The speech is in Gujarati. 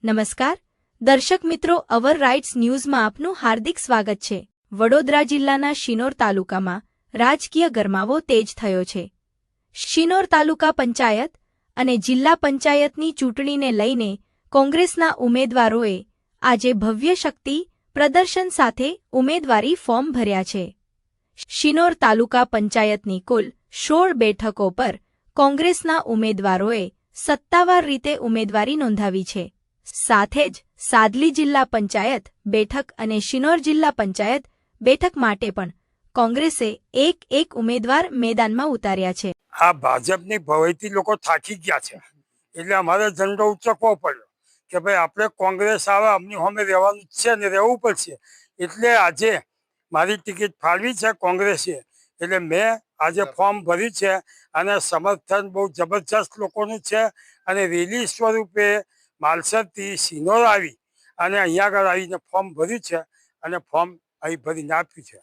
નમસ્કાર દર્શક મિત્રો, અવર રાઇટ્સ ન્યૂઝમાં આપનું હાર્દિક સ્વાગત છે। વડોદરા જિલ્લાના શિનોર તાલુકામાં રાજકીય ગરમાવો તેજ થયો છે। શિનોર તાલુકા પંચાયત અને જિલ્લા પંચાયતની ચૂંટણીને લઈને કોંગ્રેસના ઉમેદવારોએ આજે ભવ્ય શક્તિ પ્રદર્શન સાથે ઉમેદવારી ફોર્મ ભર્યા છે। શિનોર તાલુકા પંચાયતની કુલ 16 બેઠકો પર કોંગ્રેસના ઉમેદવારોએ સત્તાવાર રીતે ઉમેદવારી નોંધાવી છે। સાથે જ સાદલી જિલ્લા પંચાયત બેઠક અને શિનોર જિલ્લા પંચાયત બેઠક માટે પણ કોંગ્રેસે એક ઉમેદવાર મેદાનમાં ઉતાર્યા છે। આ ભાજપની ભવાઈથી લોકો થાકી ગયા છે, એટલે અમારે ઝંડો ઉચકવો પડ્યો કે ભાઈ આપણે કોંગ્રેસ આવે, અમની સામે રહેવાનું જ છે ને રહેવું પડશે। એટલે આજે મારી ટિકિટ ફાળવી છે કોંગ્રેસે, એટલે મેં આજે ફોર્મ ભર્યું છે અને સમર્થન બહુ જબરજસ્ત લોકોનું છે। અને રેલી સ્વરૂપે માલસરથી શિનોર આવી અને અહીંયા આગળ આવીને ફોર્મ ભર્યું છે અને ફોર્મ અહીં ભરીને આપ્યું છે।